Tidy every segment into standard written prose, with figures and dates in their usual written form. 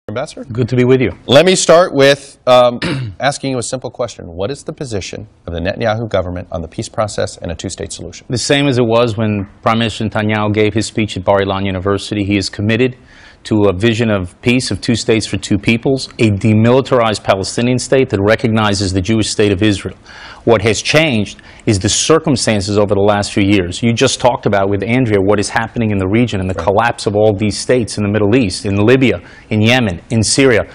Ambassador? Good to be with you. Let me start with asking you a simple question. What is the position of the Netanyahu government on the peace process and a two-state solution? The same as it was when Prime Minister Netanyahu gave his speech at Bar-Ilan University. He is committed to a vision of peace, of two states for two peoples, a demilitarized Palestinian state that recognizes the Jewish state of Israel. What has changed is the circumstances over the last few years. You just talked about with Andrea what is happening in the region and the collapse of all these states in the Middle East, in Libya, in Yemen, in Syria.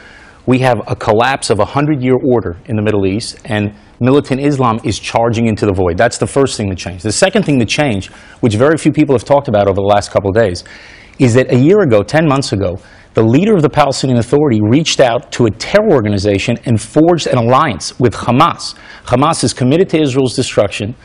We have a collapse of a 100-year order in the Middle East, and militant Islam is charging into the void. That's the first thing to change. The second thing to change, which very few people have talked about over the last couple of days, is that a year ago, 10 months ago, the leader of the Palestinian Authority reached out to a terror organization and forged an alliance with Hamas. Hamas is committed to Israel's destruction.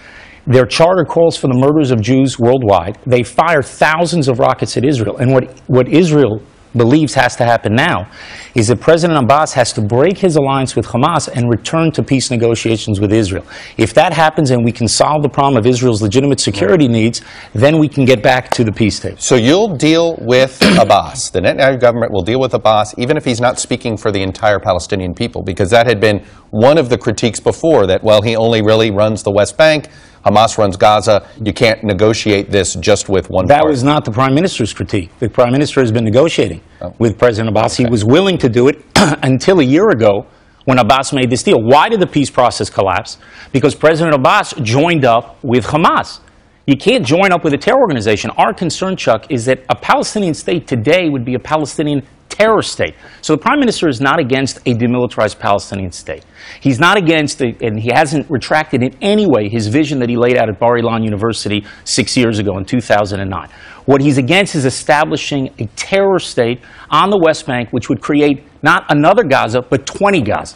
Their charter calls for the murders of Jews worldwide. They fire thousands of rockets at Israel. And what Israel believes has to happen now is that President Abbas has to break his alliance with Hamas and return to peace negotiations with Israel. If that happens and we can solve the problem of Israel's legitimate security needs, then we can get back to the peace table. So you'll deal with Abbas. The Netanyahu government will deal with Abbas, even if he's not speaking for the entire Palestinian people, because that had been one of the critiques before, that, well, he only really runs the West Bank, Hamas runs Gaza. You can't negotiate this just with one That party. was not the Prime Minister's critique. The Prime Minister has been negotiating with President Abbas. Okay. He was willing to do it until a year ago when Abbas made this deal. Why did the peace process collapse? Because President Abbas joined up with Hamas. You can't join up with a terror organization. Our concern, Chuck, is that a Palestinian state today would be a Palestinian terror state. So the Prime Minister is not against a demilitarized Palestinian state. He's not against, and he hasn't retracted in any way his vision that he laid out at Bar-Ilan University 6 years ago in 2009. What he's against is establishing a terror state on the West Bank which would create not another Gaza, but 20 Gaza.